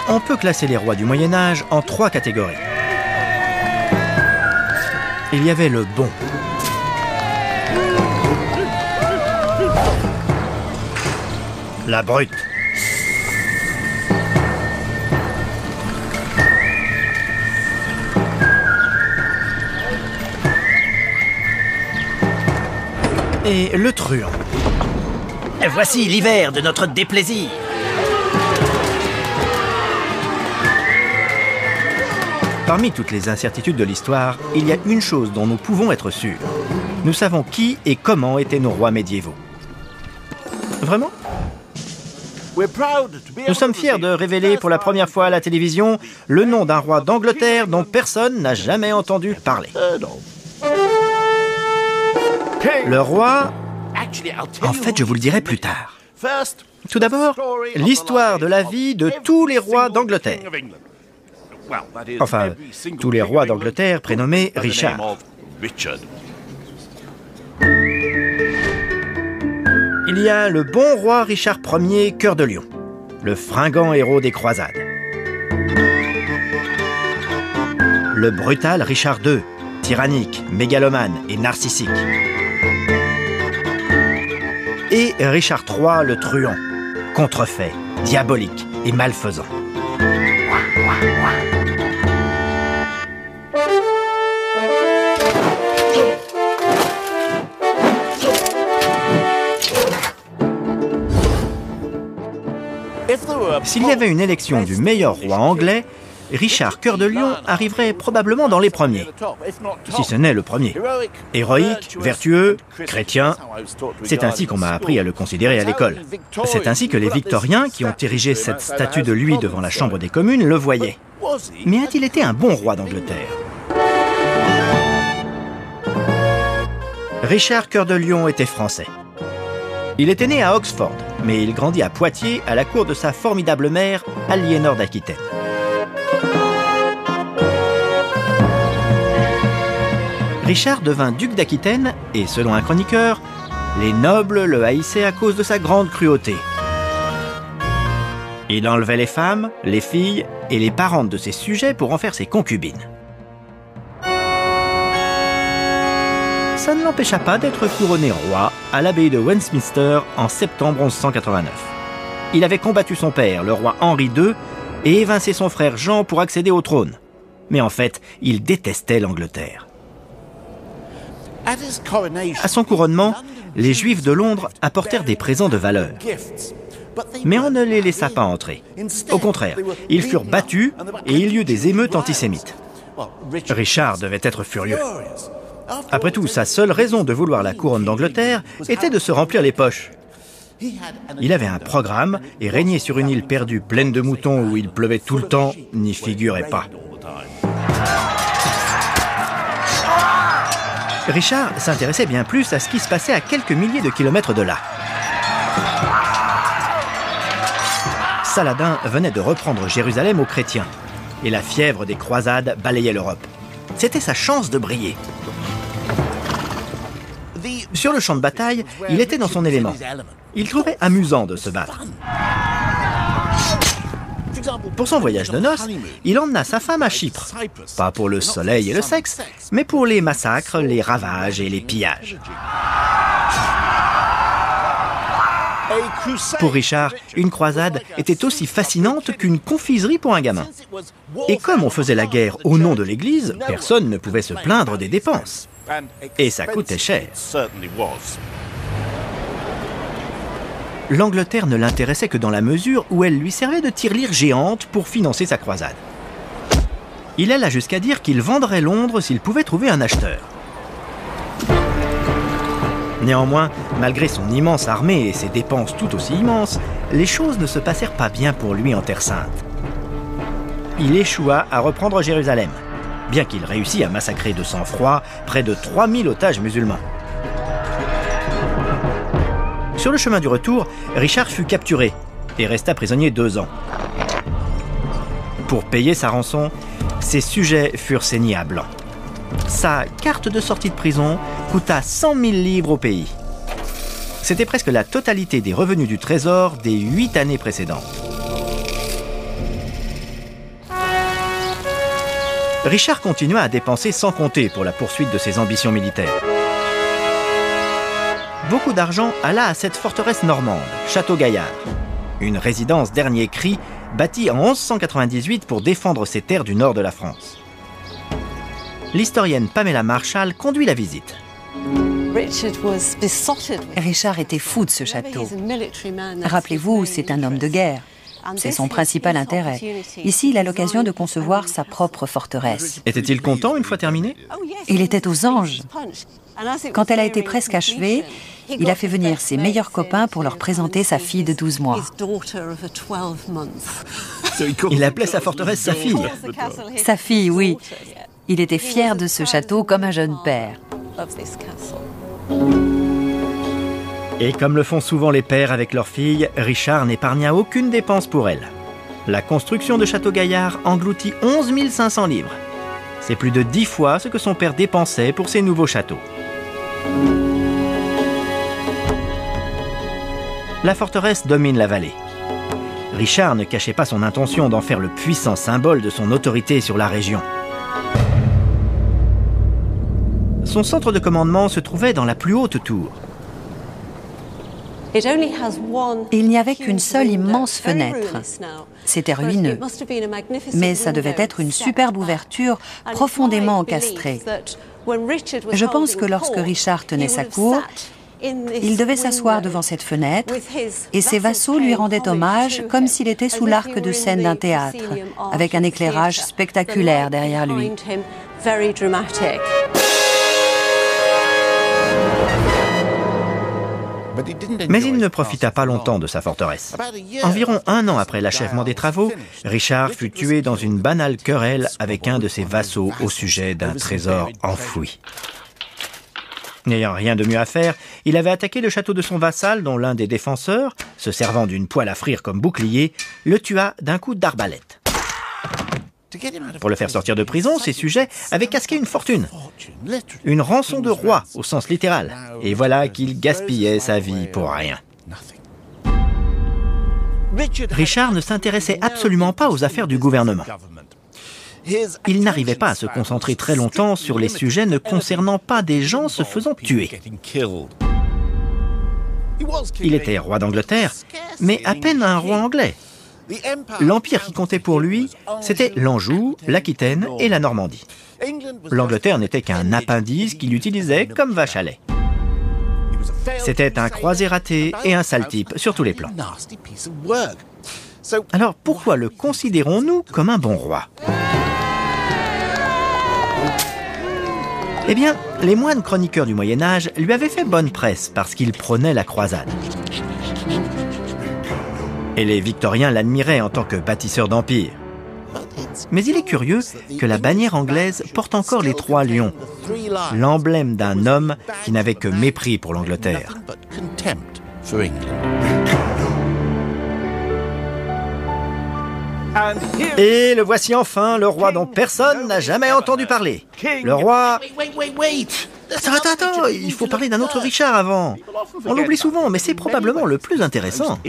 On peut classer les rois du Moyen-Âge en 3 catégories. Il y avait le bon. La brute. Et le truand. Voici l'hiver de notre déplaisir. Parmi toutes les incertitudes de l'histoire, il y a une chose dont nous pouvons être sûrs. Nous savons qui et comment étaient nos rois médiévaux. Vraiment ? Nous sommes fiers de révéler pour la première fois à la télévision le nom d'un roi d'Angleterre dont personne n'a jamais entendu parler. Le roi... En fait, je vous le dirai plus tard. Tout d'abord, l'histoire de la vie de tous les rois d'Angleterre. Enfin, tous les rois d'Angleterre prénommés Richard. Il y a le bon roi Richard Ier, Cœur de Lion, le fringant héros des croisades. Le brutal Richard II, tyrannique, mégalomane et narcissique. Et Richard III, le truand, contrefait, diabolique et malfaisant. S'il y avait une élection du meilleur roi anglais, Richard Cœur de Lion arriverait probablement dans les premiers, si ce n'est le premier. Héroïque, vertueux, chrétien, c'est ainsi qu'on m'a appris à le considérer à l'école. C'est ainsi que les Victoriens, qui ont érigé cette statue de lui devant la Chambre des communes, le voyaient. Mais a-t-il été un bon roi d'Angleterre ? Richard Cœur de Lion était français. Il était né à Oxford, mais il grandit à Poitiers à la cour de sa formidable mère, Aliénor d'Aquitaine. Richard devint duc d'Aquitaine et, selon un chroniqueur, les nobles le haïssaient à cause de sa grande cruauté. Il enlevait les femmes, les filles et les parentes de ses sujets pour en faire ses concubines. Ça ne l'empêcha pas d'être couronné roi à l'abbaye de Westminster en septembre 1189. Il avait combattu son père, le roi Henri II, et évincé son frère Jean pour accéder au trône. Mais en fait, il détestait l'Angleterre. À son couronnement, les Juifs de Londres apportèrent des présents de valeur. Mais on ne les laissa pas entrer. Au contraire, ils furent battus et il y eut des émeutes antisémites. Richard devait être furieux. Après tout, sa seule raison de vouloir la couronne d'Angleterre était de se remplir les poches. Il avait un programme et régner sur une île perdue pleine de moutons où il pleuvait tout le temps, n'y figurait pas. Richard s'intéressait bien plus à ce qui se passait à quelques milliers de kilomètres de là. Saladin venait de reprendre Jérusalem aux chrétiens et la fièvre des croisades balayait l'Europe. C'était sa chance de briller. Sur le champ de bataille, il était dans son élément. Il trouvait amusant de se battre. Pour son voyage de noces, il emmena sa femme à Chypre. Pas pour le soleil et le sexe, mais pour les massacres, les ravages et les pillages. Pour Richard, une croisade était aussi fascinante qu'une confiserie pour un gamin. Et comme on faisait la guerre au nom de l'Église, personne ne pouvait se plaindre des dépenses. Et ça coûtait cher. L'Angleterre ne l'intéressait que dans la mesure où elle lui servait de tirelire géante pour financer sa croisade. Il alla jusqu'à dire qu'il vendrait Londres s'il pouvait trouver un acheteur. Néanmoins, malgré son immense armée et ses dépenses tout aussi immenses, les choses ne se passèrent pas bien pour lui en Terre Sainte. Il échoua à reprendre Jérusalem, bien qu'il réussit à massacrer de sang-froid près de 3000 otages musulmans. Sur le chemin du retour, Richard fut capturé et resta prisonnier 2 ans. Pour payer sa rançon, ses sujets furent saignés à blanc. Sa carte de sortie de prison coûta 100 000 livres au pays. C'était presque la totalité des revenus du trésor des 8 années précédentes. Richard continua à dépenser sans compter pour la poursuite de ses ambitions militaires. Beaucoup d'argent alla à cette forteresse normande, Château-Gaillard. Une résidence dernier cri, bâtie en 1198 pour défendre ses terres du nord de la France. L'historienne Pamela Marshall conduit la visite. Richard était fou de ce château. Rappelez-vous, c'est un homme de guerre. C'est son principal intérêt. Ici, il a l'occasion de concevoir sa propre forteresse. Était-il content une fois terminé? Il était aux anges. Quand elle a été presque achevée, il a fait venir ses meilleurs copains pour leur présenter sa fille de 12 mois. Il appelait sa forteresse sa fille. Sa fille, oui. Il était fier de ce château comme un jeune père. Et comme le font souvent les pères avec leurs filles, Richard n'épargna aucune dépense pour elle. La construction de Château-Gaillard engloutit 11 500 livres. C'est plus de 10 fois ce que son père dépensait pour ses nouveaux châteaux. La forteresse domine la vallée. Richard ne cachait pas son intention d'en faire le puissant symbole de son autorité sur la région. Son centre de commandement se trouvait dans la plus haute tour. Il n'y avait qu'une seule immense fenêtre. C'était ruineux. Mais ça devait être une superbe ouverture profondément encastrée. Je pense que lorsque Richard tenait sa cour, il devait s'asseoir devant cette fenêtre et ses vassaux lui rendaient hommage comme s'il était sous l'arc de scène d'un théâtre, avec un éclairage spectaculaire derrière lui. Mais il ne profita pas longtemps de sa forteresse. Environ 1 an après l'achèvement des travaux, Richard fut tué dans une banale querelle avec un de ses vassaux au sujet d'un trésor enfoui. N'ayant rien de mieux à faire, il avait attaqué le château de son vassal dont l'un des défenseurs, se servant d'une poêle à frire comme bouclier, le tua d'un coup d'arbalète. Pour le faire sortir de prison, ses sujets avaient casqué une fortune. Une rançon de roi, au sens littéral. Et voilà qu'il gaspillait sa vie pour rien. Richard ne s'intéressait absolument pas aux affaires du gouvernement. Il n'arrivait pas à se concentrer très longtemps sur les sujets ne concernant pas des gens se faisant tuer. Il était roi d'Angleterre, mais à peine un roi anglais. L'empire qui comptait pour lui, c'était l'Anjou, l'Aquitaine et la Normandie. L'Angleterre n'était qu'un appendice qu'il utilisait comme vache à lait. C'était un croisé raté et un sale type sur tous les plans. Alors pourquoi le considérons-nous comme un bon roi? Eh bien, les moines chroniqueurs du Moyen-Âge lui avaient fait bonne presse parce qu'il prônait la croisade. Et les Victoriens l'admiraient en tant que bâtisseur d'empire. Mais il est curieux que la bannière anglaise porte encore les 3 lions, l'emblème d'un homme qui n'avait que mépris pour l'Angleterre. Et le voici enfin, le roi dont personne n'a jamais entendu parler. Le roi... Attends, il faut parler d'un autre Richard avant. On l'oublie souvent, mais c'est probablement le plus intéressant.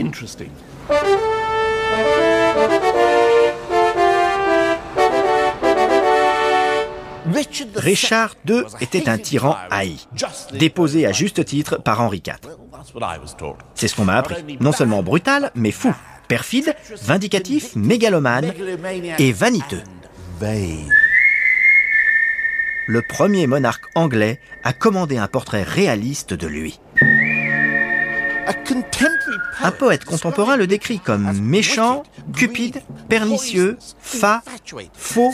Richard II était un tyran haï, déposé à juste titre par Henri IV. C'est ce qu'on m'a appris. Non seulement brutal, mais fou, perfide, vindicatif, mégalomane et vaniteux. Le premier monarque anglais a commandé un portrait réaliste de lui. Un poète contemporain le décrit comme méchant, cupide, pernicieux, fat, faux,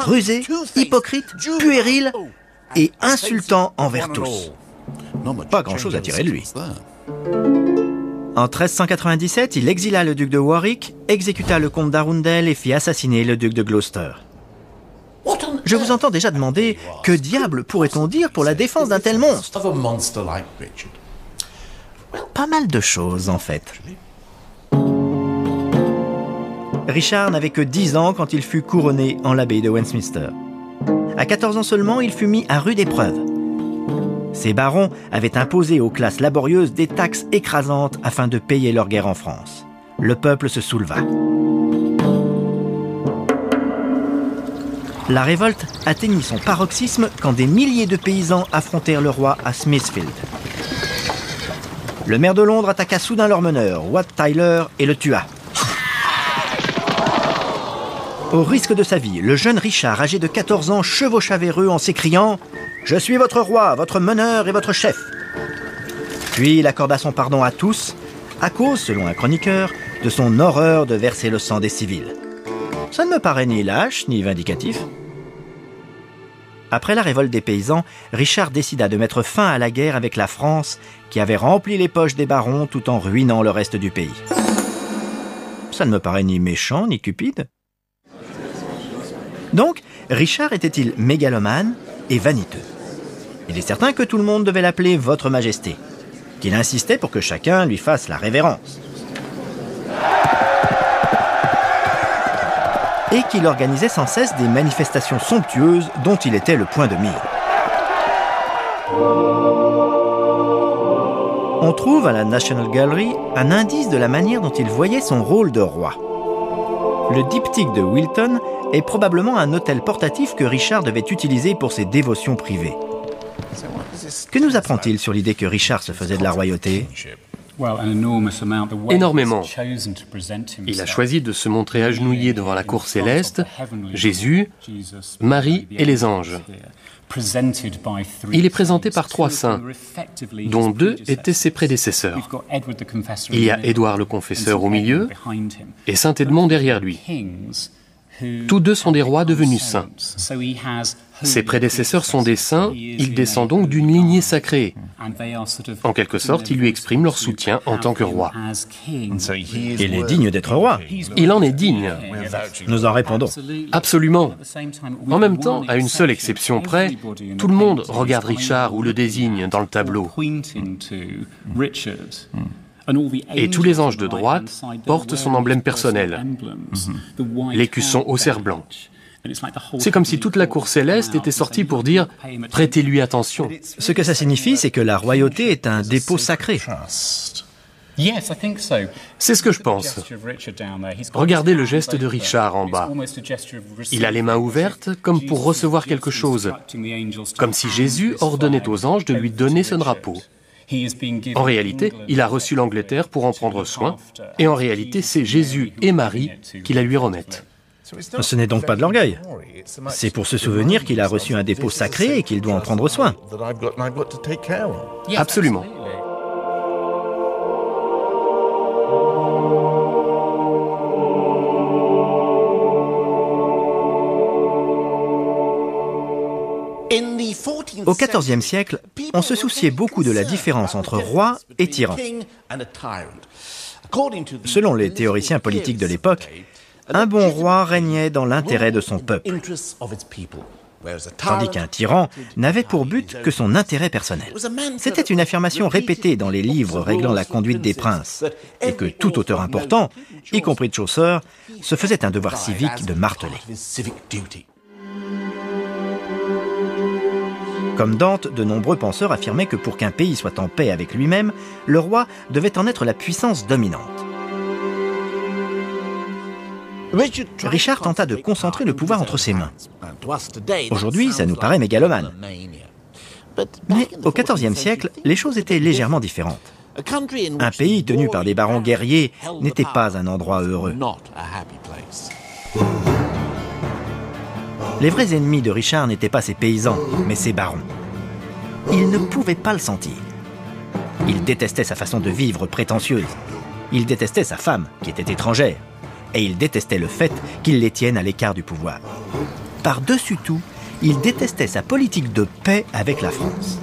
rusé, hypocrite, puéril et insultant envers tous. Pas grand-chose à tirer de lui. En 1397, il exila le duc de Warwick, exécuta le comte d'Arundel et fit assassiner le duc de Gloucester. Je vous entends déjà demander « Que diable pourrait-on dire pour la défense d'un tel monstre ?» Pas mal de choses, en fait. Richard n'avait que 10 ans quand il fut couronné en l'abbaye de Westminster. À 14 ans seulement, il fut mis à rude épreuve. Ces barons avaient imposé aux classes laborieuses des taxes écrasantes afin de payer leur guerre en France. Le peuple se souleva. La révolte atteignit son paroxysme quand des milliers de paysans affrontèrent le roi à Smithfield. Le maire de Londres attaqua soudain leur meneur, Wat Tyler, et le tua. Au risque de sa vie, le jeune Richard, âgé de 14 ans, chevaucha vers eux en s'écriant « Je suis votre roi, votre meneur et votre chef ». Puis il accorda son pardon à tous, à cause, selon un chroniqueur, de son horreur de verser le sang des civils. Ça ne me paraît ni lâche, ni vindicatif. Après la révolte des paysans, Richard décida de mettre fin à la guerre avec la France, qui avait rempli les poches des barons tout en ruinant le reste du pays. Ça ne me paraît ni méchant, ni cupide. Donc, Richard était-il mégalomane et vaniteux? Il est certain que tout le monde devait l'appeler Votre Majesté, qu'il insistait pour que chacun lui fasse la révérence. Et qu'il organisait sans cesse des manifestations somptueuses dont il était le point de mire. On trouve à la National Gallery un indice de la manière dont il voyait son rôle de roi. Le diptyque de Wilton est probablement un autel portatif que Richard devait utiliser pour ses dévotions privées. Que nous apprend-il sur l'idée que Richard se faisait de la royauté ? Énormément. Il a choisi de se montrer agenouillé devant la cour céleste, Jésus, Marie et les anges. Il est présenté par 3 saints, dont 2 étaient ses prédécesseurs. Il y a Édouard le Confesseur au milieu et Saint Édmond derrière lui. Tous 2 sont des rois devenus saints. Ses prédécesseurs sont des saints, il descend donc d'une lignée sacrée. En quelque sorte, ils lui expriment leur soutien en tant que roi. Il est digne d'être roi. Il en est digne. Nous en répondons. Absolument. En même temps, à une seule exception près, tout le monde regarde Richard ou le désigne dans le tableau. Et tous les anges de droite portent son emblème personnel, l'écusson au cerf blanc. C'est comme si toute la cour céleste était sortie pour dire « Prêtez-lui attention ». Ce que ça signifie, c'est que la royauté est un dépôt sacré. C'est ce que je pense. Regardez le geste de Richard en bas. Il a les mains ouvertes comme pour recevoir quelque chose, comme si Jésus ordonnait aux anges de lui donner ce drapeau. En réalité, il a reçu l'Angleterre pour en prendre soin, et en réalité, c'est Jésus et Marie qui la lui remettent. Ce n'est donc pas de l'orgueil. C'est pour se souvenir qu'il a reçu un dépôt sacré et qu'il doit en prendre soin. Absolument. Au XIVe siècle, on se souciait beaucoup de la différence entre roi et tyran. Selon les théoriciens politiques de l'époque, un bon roi régnait dans l'intérêt de son peuple, tandis qu'un tyran n'avait pour but que son intérêt personnel. C'était une affirmation répétée dans les livres réglant la conduite des princes, et que tout auteur important, y compris Chaucer, se faisait un devoir civique de marteler. Comme Dante, de nombreux penseurs affirmaient que pour qu'un pays soit en paix avec lui-même, le roi devait en être la puissance dominante. Richard tenta de concentrer le pouvoir entre ses mains. Aujourd'hui, ça nous paraît mégalomane. Mais au XIVe siècle, les choses étaient légèrement différentes. Un pays tenu par des barons guerriers n'était pas un endroit heureux. Les vrais ennemis de Richard n'étaient pas ses paysans, mais ses barons. Il ne pouvait pas le sentir. Il détestait sa façon de vivre prétentieuse. Il détestait sa femme, qui était étrangère. Et il détestait le fait qu'il les tienne à l'écart du pouvoir. Par-dessus tout, il détestait sa politique de paix avec la France.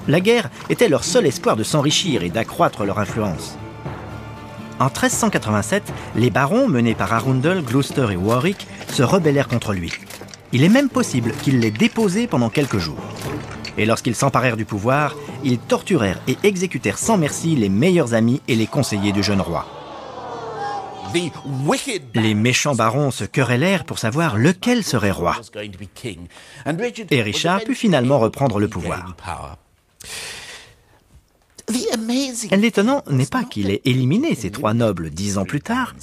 La guerre était leur seul espoir de s'enrichir et d'accroître leur influence. En 1387, les barons, menés par Arundel, Gloucester et Warwick, se rebellèrent contre lui. Il est même possible qu'ils l'aient déposé pendant quelques jours. Et lorsqu'ils s'emparèrent du pouvoir, ils torturèrent et exécutèrent sans merci les meilleurs amis et les conseillers du jeune roi. Les méchants barons se querellèrent pour savoir lequel serait roi. Et Richard put finalement reprendre le pouvoir. L'étonnant n'est pas qu'il ait éliminé ces 3 nobles 10 ans plus tard,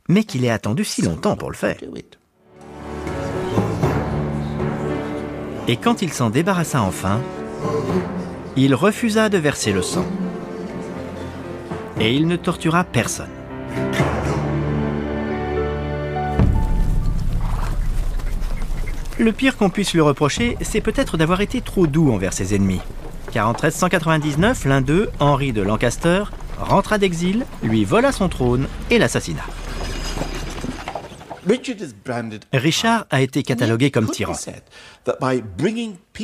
mais qu'il ait attendu si longtemps pour le faire. Et quand il s'en débarrassa enfin, il refusa de verser le sang. Et il ne tortura personne. Le pire qu'on puisse lui reprocher, c'est peut-être d'avoir été trop doux envers ses ennemis. Car en 1399, l'un d'eux, Henri de Lancaster, rentra d'exil, lui vola son trône et l'assassina. Richard a été catalogué comme tyran.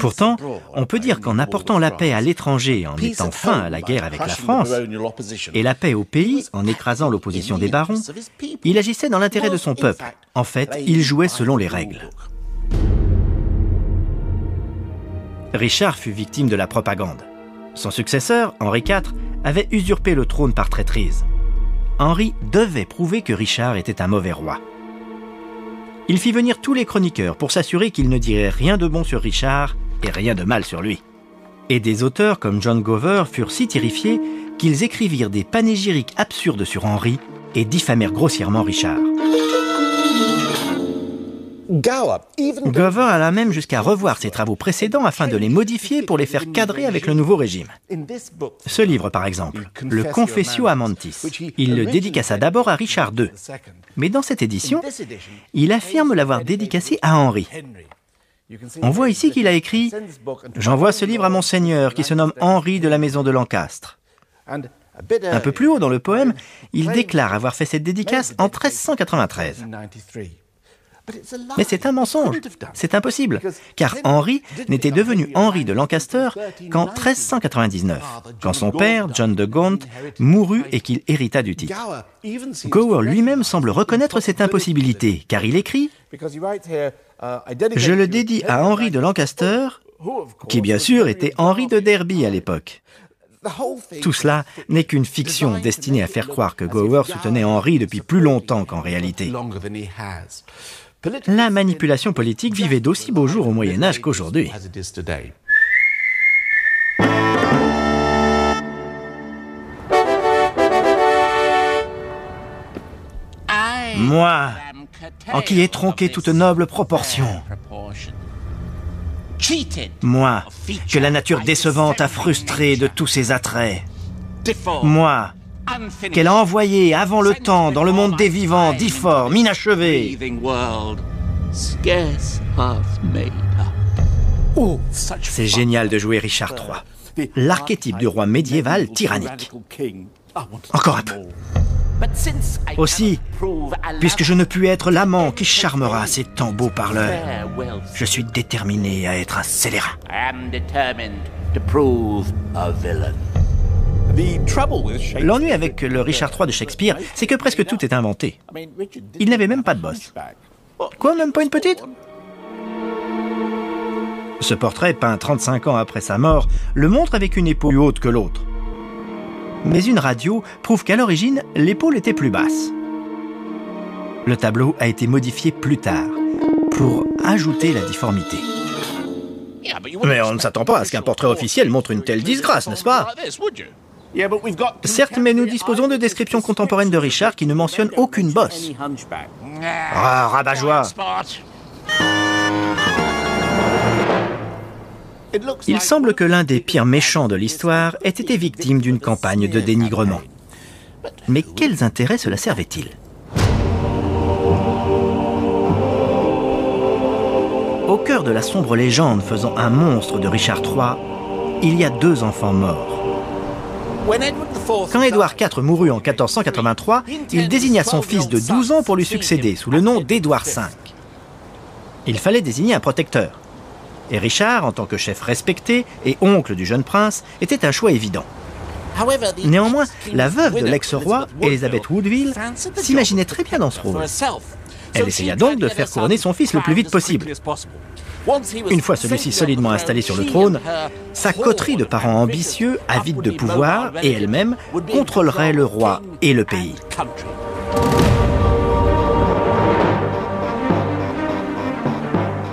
Pourtant, on peut dire qu'en apportant la paix à l'étranger, en mettant fin à la guerre avec la France, et la paix au pays, en écrasant l'opposition des barons, il agissait dans l'intérêt de son peuple. En fait, il jouait selon les règles. Richard fut victime de la propagande. Son successeur, Henri IV, avait usurpé le trône par traîtrise. Henri devait prouver que Richard était un mauvais roi. Il fit venir tous les chroniqueurs pour s'assurer qu'ils ne diraient rien de bon sur Richard et rien de mal sur lui. Et des auteurs comme John Gower furent si terrifiés qu'ils écrivirent des panégyriques absurdes sur Henri et diffamèrent grossièrement Richard. Gower alla même jusqu'à revoir ses travaux précédents afin de les modifier pour les faire cadrer avec le nouveau régime. Ce livre, par exemple, le Confessio Amantis, il le dédicaça d'abord à Richard II. Mais dans cette édition, il affirme l'avoir dédicacé à Henri. On voit ici qu'il a écrit « J'envoie ce livre à mon seigneur qui se nomme Henri de la maison de Lancastre ». Un peu plus haut dans le poème, il déclare avoir fait cette dédicace en 1393. Mais c'est un mensonge, c'est impossible, car Henri n'était devenu Henri de Lancaster qu'en 1399, quand son père, John de Gaunt, mourut et qu'il hérita du titre. Gower lui-même semble reconnaître cette impossibilité, car il écrit « Je le dédie à Henri de Lancaster, qui bien sûr était Henri de Derby à l'époque. » Tout cela n'est qu'une fiction destinée à faire croire que Gower soutenait Henri depuis plus longtemps qu'en réalité. La manipulation politique vivait d'aussi beaux jours au Moyen-Âge qu'aujourd'hui. Moi, en qui est tronquée toute noble proportion. Moi, que la nature décevante a frustré de tous ses attraits. Moi, qu'elle a envoyé avant le temps dans le monde des vivants, difforme, inachevé. C'est génial de jouer Richard III, l'archétype du roi médiéval tyrannique. Encore un peu. Aussi, puisque je ne puis être l'amant qui charmera ces tant beaux parleurs, je suis déterminé à être un scélérat. L'ennui avec le Richard III de Shakespeare, c'est que presque tout est inventé. Il n'avait même pas de bosse. Quoi, même pas une petite? Ce portrait, peint 35 ans après sa mort, le montre avec une épaule plus haute que l'autre. Mais une radio prouve qu'à l'origine, l'épaule était plus basse. Le tableau a été modifié plus tard, pour ajouter la difformité. Mais on ne s'attend pas à ce qu'un portrait officiel montre une telle disgrâce, n'est-ce pas? Certes, mais nous disposons de descriptions contemporaines de Richard qui ne mentionnent aucune bosse. Ah, rabat-joie! Il semble que l'un des pires méchants de l'histoire ait été victime d'une campagne de dénigrement. Mais quels intérêts cela servait-il? Au cœur de la sombre légende faisant un monstre de Richard III, il y a 2 enfants morts. Quand Édouard IV mourut en 1483, il désigna son fils de 12 ans pour lui succéder, sous le nom d'Édouard V. Il fallait désigner un protecteur. Et Richard, en tant que chef respecté et oncle du jeune prince, était un choix évident. Néanmoins, la veuve de l'ex-roi, Elizabeth Woodville, s'imaginait très bien dans ce rôle. Elle essaya donc de faire couronner son fils le plus vite possible. Une fois celui-ci solidement installé sur le trône, sa coterie de parents ambitieux, avides de pouvoir, et elle-même, contrôlerait le roi et le pays.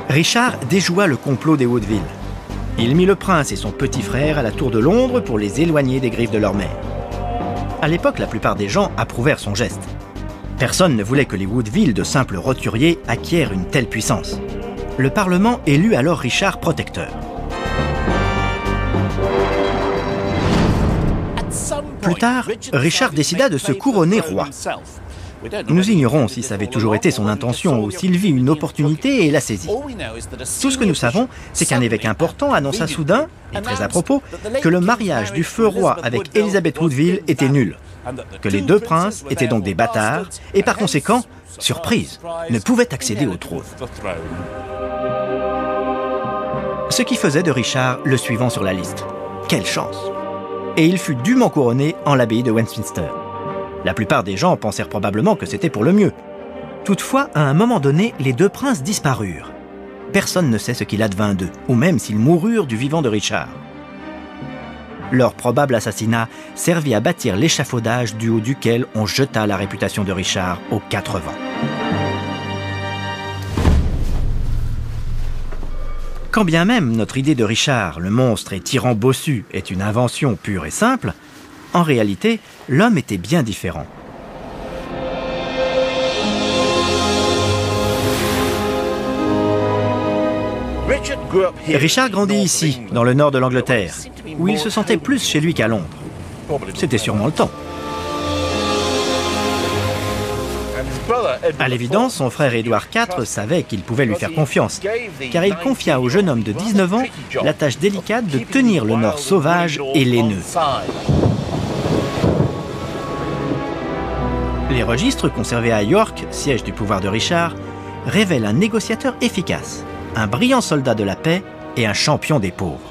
Richard déjoua le complot des Woodville. Il mit le prince et son petit frère à la tour de Londres pour les éloigner des griffes de leur mère. À l'époque, la plupart des gens approuvèrent son geste. Personne ne voulait que les Woodville, de simples roturiers, acquièrent une telle puissance. Le Parlement élut alors Richard protecteur. Plus tard, Richard décida de se couronner roi. Nous ignorons si ça avait toujours été son intention ou s'il vit une opportunité et la saisit. Tout ce que nous savons, c'est qu'un évêque important annonça soudain, et très à propos, que le mariage du feu roi avec Elizabeth Woodville était nul, que les deux princes étaient donc des bâtards et par conséquent, surprise, ne pouvaient accéder au trône. Ce qui faisait de Richard le suivant sur la liste. Quelle chance! Et il fut dûment couronné en l'abbaye de Westminster. La plupart des gens pensèrent probablement que c'était pour le mieux. Toutefois, à un moment donné, les deux princes disparurent. Personne ne sait ce qu'il advint d'eux, ou même s'ils moururent du vivant de Richard. Leur probable assassinat servit à bâtir l'échafaudage du haut duquel on jeta la réputation de Richard aux quatre vents. Quand bien même notre idée de Richard, le monstre et tyran bossu, est une invention pure et simple, en réalité, l'homme était bien différent. Richard grandit ici, dans le nord de l'Angleterre, où il se sentait plus chez lui qu'à Londres. C'était sûrement le temps. À l'évidence, son frère Édouard IV savait qu'il pouvait lui faire confiance, car il confia au jeune homme de 19 ans la tâche délicate de tenir le Nord sauvage et laineux. Les registres conservés à York, siège du pouvoir de Richard, révèlent un négociateur efficace, un brillant soldat de la paix et un champion des pauvres.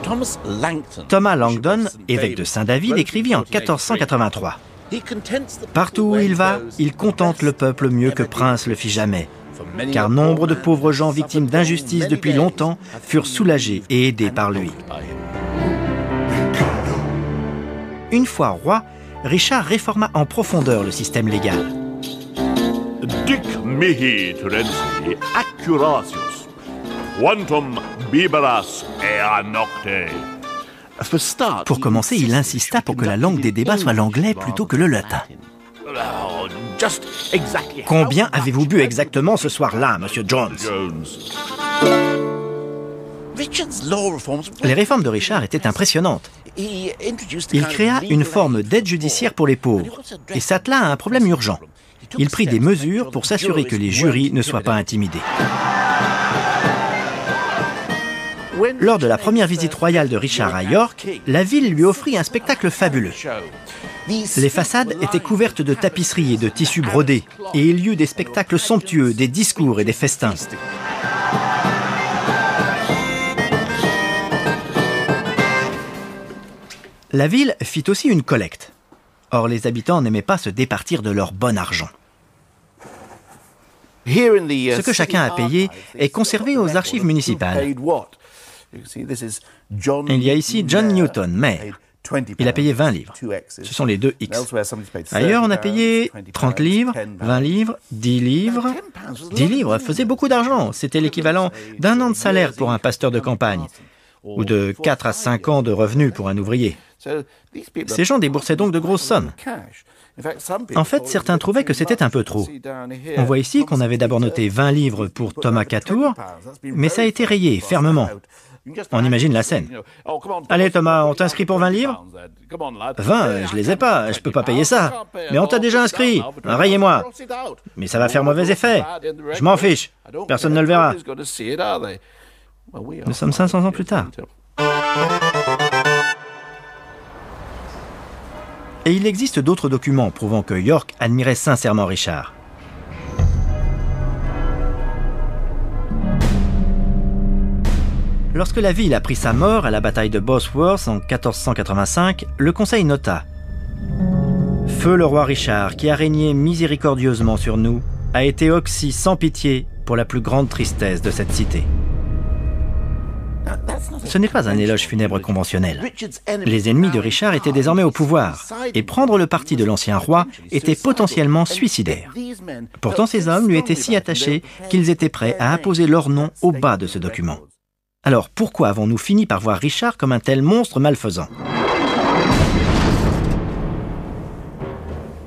Thomas Langdon, évêque de Saint-David, écrivit en 1483 « Partout où il va, il contente le peuple mieux que prince le fit jamais, car nombre de pauvres gens victimes d'injustice depuis longtemps furent soulagés et aidés par lui. » Une fois roi, Richard réforma en profondeur le système légal. Dic mihi Terensi accuratius, quantum biberas ea nocte. Pour commencer, il insista pour que la langue des débats soit l'anglais plutôt que le latin. Combien avez-vous bu exactement ce soir-là, Monsieur Jones? Les réformes de Richard étaient impressionnantes. Il créa une forme d'aide judiciaire pour les pauvres et s'attela à un problème urgent. Il prit des mesures pour s'assurer que les jurys ne soient pas intimidés. Lors de la première visite royale de Richard à York, la ville lui offrit un spectacle fabuleux. Les façades étaient couvertes de tapisseries et de tissus brodés, et il y eut des spectacles somptueux, des discours et des festins. La ville fit aussi une collecte. Or, les habitants n'aimaient pas se départir de leur bon argent. Ce que chacun a payé est conservé aux archives municipales. Il y a ici John Newton, maire. Il a payé 20 livres. Ce sont les deux X. Ailleurs, on a payé 30 livres, 20 livres, 10 livres. 10 livres faisait beaucoup d'argent. C'était l'équivalent d'1 an de salaire pour un pasteur de campagne, ou de 4 à 5 ans de revenus pour un ouvrier. Ces gens déboursaient donc de grosses sommes. En fait, certains trouvaient que c'était un peu trop. On voit ici qu'on avait d'abord noté 20 livres pour Thomas Catour, mais ça a été rayé fermement. On imagine la scène. « Allez Thomas, on t'inscrit pour 20 livres ?»« 20, je les ai pas, je peux pas payer ça. Mais on t'a déjà inscrit, rayez-moi. Mais ça va faire mauvais effet. Je m'en fiche, personne ne le verra. » Nous sommes 500 ans plus tard. Et il existe d'autres documents prouvant que York admirait sincèrement Richard. Lorsque la ville apprit sa mort à la bataille de Bosworth en 1485, le conseil nota « Feu le roi Richard, qui a régné miséricordieusement sur nous, a été oxy sans pitié pour la plus grande tristesse de cette cité. » Ce n'est pas un éloge funèbre conventionnel. Les ennemis de Richard étaient désormais au pouvoir, et prendre le parti de l'ancien roi était potentiellement suicidaire. Pourtant, ces hommes lui étaient si attachés qu'ils étaient prêts à apposer leur nom au bas de ce document. Alors pourquoi avons-nous fini par voir Richard comme un tel monstre malfaisant?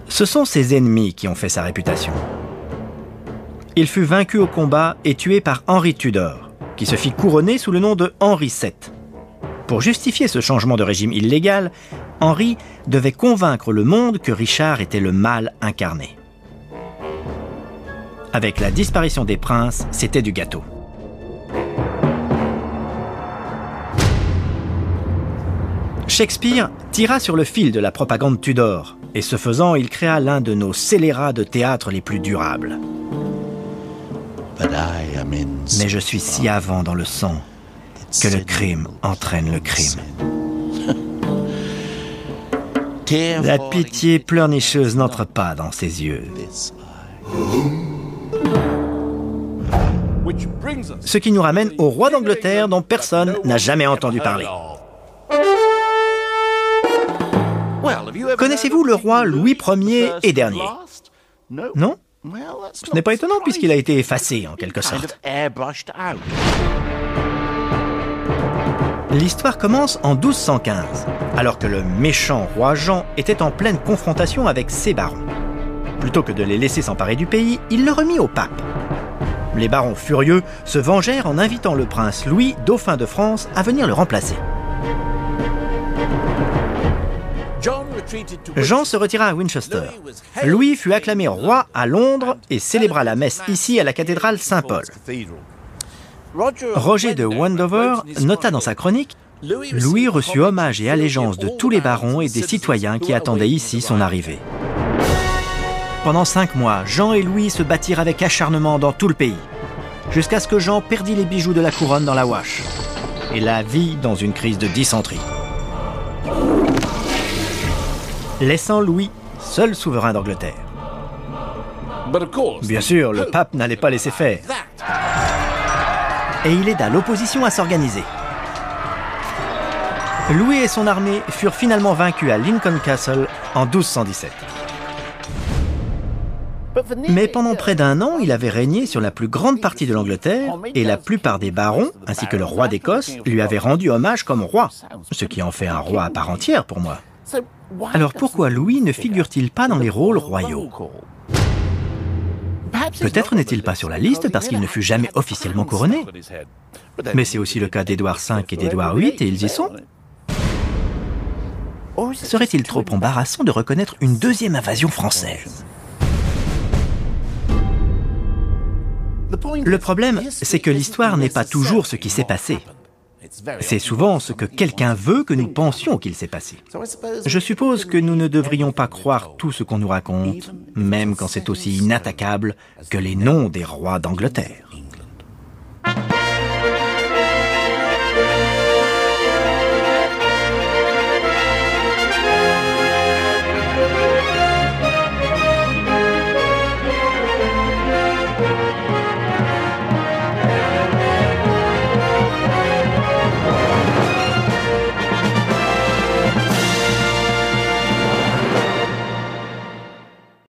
Ce sont ses ennemis qui ont fait sa réputation. il fut vaincu au combat et tué par Henri Tudor, qui se fit couronner sous le nom de Henri VII. Pour justifier ce changement de régime illégal, Henri devait convaincre le monde que Richard était le mal incarné. Avec la disparition des princes, c'était du gâteau. Shakespeare tira sur le fil de la propagande Tudor, et ce faisant, il créa l'un de nos scélérats de théâtre les plus durables. Mais je suis si avant dans le sang que le crime entraîne le crime. La pitié pleurnicheuse n'entre pas dans ses yeux. Ce qui nous ramène au roi d'Angleterre dont personne n'a jamais entendu parler. Connaissez-vous le roi Louis Ier et dernier? Non? Ce n'est pas étonnant puisqu'il a été effacé en quelque sorte. L'histoire commence en 1215, alors que le méchant roi Jean était en pleine confrontation avec ses barons. Plutôt que de les laisser s'emparer du pays, il le remit au pape. Les barons furieux se vengèrent en invitant le prince Louis, dauphin de France, à venir le remplacer. Jean se retira à Winchester. Louis fut acclamé roi à Londres et célébra la messe ici à la cathédrale Saint-Paul. Roger de Wendover nota dans sa chronique « Louis reçut hommage et allégeance de tous les barons et des citoyens qui attendaient ici son arrivée. » Pendant 5 mois, Jean et Louis se battirent avec acharnement dans tout le pays, jusqu'à ce que Jean perdit les bijoux de la couronne dans la Ouache et la vit dans une crise de dysenterie, laissant Louis seul souverain d'Angleterre. Bien sûr, le pape n'allait pas laisser faire. Et il aida l'opposition à s'organiser. Louis et son armée furent finalement vaincus à Lincoln Castle en 1217. Mais pendant près d'1 an, il avait régné sur la plus grande partie de l'Angleterre et la plupart des barons, ainsi que le roi d'Écosse, lui avaient rendu hommage comme roi, ce qui en fait un roi à part entière pour moi. Alors pourquoi Louis ne figure-t-il pas dans les rôles royaux? Peut-être n'est-il pas sur la liste parce qu'il ne fut jamais officiellement couronné. Mais c'est aussi le cas d'Édouard V et d'Édouard VIII et ils y sont. Serait-il trop embarrassant de reconnaître une deuxième invasion française? Le problème, c'est que l'histoire n'est pas toujours ce qui s'est passé. C'est souvent ce que quelqu'un veut que nous pensions qu'il s'est passé. Je suppose que nous ne devrions pas croire tout ce qu'on nous raconte, même quand c'est aussi inattaquable que les noms des rois d'Angleterre.